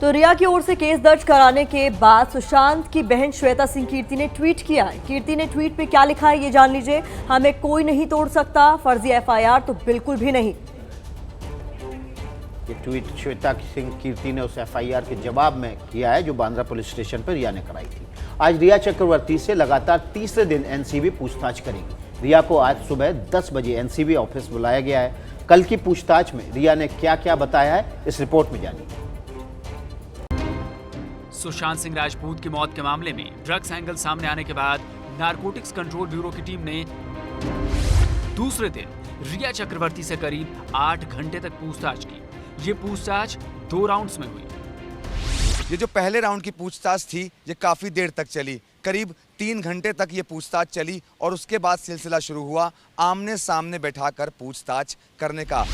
तो रिया की ओर से केस दर्ज कराने के बाद सुशांत की बहन श्वेता सिंह कीर्ति ने ट्वीट किया है। कीर्ति ने ट्वीट पे क्या लिखा है ये जान लीजिए। हमें कोई नहीं तोड़ सकता, फर्जी एफआईआर तो बिल्कुल भी नहीं। ये ट्वीट श्वेता सिंह कीर्ति ने उस एफआईआर के जवाब में किया है जो बांद्रा पुलिस स्टेशन पर रिया ने कराई थी। आज रिया चक्रवर्ती से लगातार तीसरे दिन एनसीबी पूछताछ करेगी। रिया को आज सुबह 10 बजे एनसीबी ऑफिस बुलाया गया है। कल की पूछताछ में रिया ने क्या क्या बताया है इस रिपोर्ट में जानिए। सुशांत सिंह राजपूत की मौत के मामले में ड्रग्स एंगल सामने आने के बाद नारकोटिक्स कंट्रोल ब्यूरो की टीम ने दूसरे दिन रिया चक्रवर्ती से करीब 8 घंटे तक पूछताछ की। ये पूछताछ 2 राउंड्स में हुई। ये जो पहले राउंड की पूछताछ थी ये काफी देर तक चली, करीब 3 घंटे तक ये पूछताछ चली और उसके बाद सिलसिला शुरू हुआ आमने सामने बैठाकर पूछताछ करने का।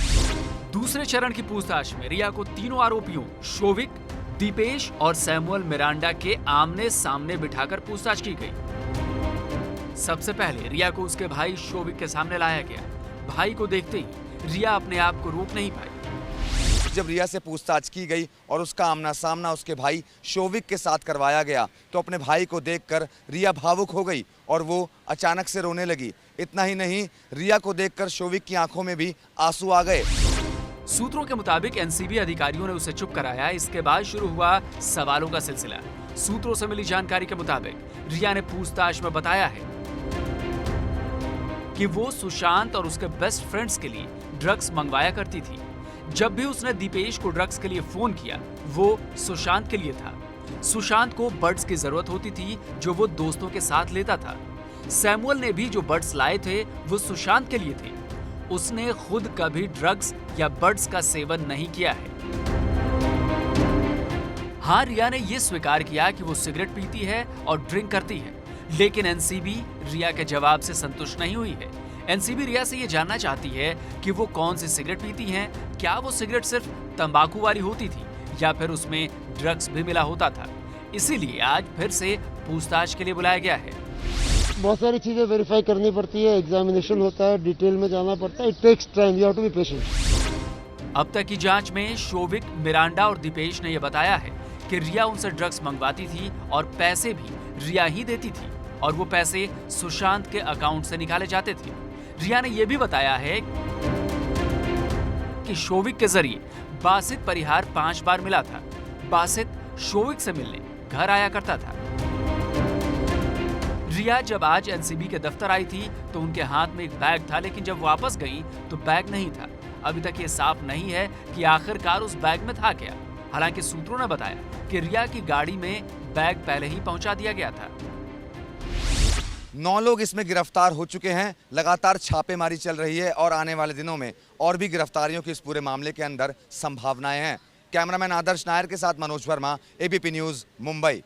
दूसरे चरण की पूछताछ में रिया को तीनों आरोपियों शोविक, दीपेश और सैमुअल मिरांडा के आमने सामने बिठाकर पूछताछ की गई। सबसे पहले रिया को उसके भाई शोविक के सामने लाया गया। भाई को देखते ही रिया अपने आप को रोक नहीं पाई। जब रिया से पूछताछ की गई और उसका आमना सामना उसके भाई शोविक के साथ करवाया गया तो अपने भाई को देखकर रिया भावुक हो गई और वो अचानक से रोने लगी। इतना ही नहीं, रिया को देखकर शोविक की आंखों में भी आंसू आ गए। सूत्रों के मुताबिक एनसीबी अधिकारियों ने उसे चुप कराया। इसके बाद शुरू हुआ सवालों का सिलसिला। सूत्रों से मिली जानकारी के मुताबिक रिया ने पूछताछ में बताया है कि वो सुशांत और उसके बेस्ट फ्रेंड्स के लिए ड्रग्स मंगवाया करती थी। जब भी उसने दीपेश को ड्रग्स के लिए फोन किया वो सुशांत के लिए था। सुशांत को बड्स की जरूरत होती थी जो वो दोस्तों के साथ लेता था। सैमुअल ने भी जो बड्स लाए थे वो सुशांत के लिए थे। उसने खुद कभी ड्रग्स या बड्स का सेवन नहीं किया है। हाँ, रिया ने यह स्वीकार किया कि वो सिगरेट पीती है और ड्रिंक करती है, लेकिन एनसीबी रिया के जवाब से संतुष्ट नहीं हुई है। एनसीबी रिया से ये जानना चाहती है कि वो कौन सी सिगरेट पीती हैं, क्या वो सिगरेट सिर्फ तंबाकू वाली होती थी या फिर उसमें ड्रग्स भी मिला होता था। इसीलिए आज फिर से पूछताछ के लिए बुलाया गया है। बहुत सारी चीजें वेरीफाई करनी पड़ती है, एग्जामिनेशन होता है, डिटेल में जाना पड़ता है। It takes time, you have to be patient. अब तक की जांच में शोविक, मिरांडा और दीपेश ने यह बताया है कि रिया उनसे ड्रग्स मंगवाती थी और पैसे भी रिया ही देती थी और वो पैसे सुशांत के अकाउंट से निकाले जाते थे। रिया ने यह भी बताया है कि शोविक के जरिए बासित परिहार 5 बार मिला था। बासित शोविक से मिलने घर आया करता था। रिया जब आज एनसीबी के दफ्तर आई थी तो उनके हाथ में एक बैग था, लेकिन जब वापस गई तो बैग नहीं था। अभी तक ये साफ नहीं है कि आखिरकार उस बैग में था क्या। हालांकि सूत्रों ने बताया कि रिया की गाड़ी में बैग पहले ही पहुंचा दिया गया था। 9 लोग इसमें गिरफ्तार हो चुके हैं। लगातार छापेमारी चल रही है और आने वाले दिनों में और भी गिरफ्तारियों की इस पूरे मामले के अंदर संभावनाएं हैं। कैमरामैन आदर्श नायर के साथ मनोज वर्मा, एबीपी न्यूज़, मुंबई।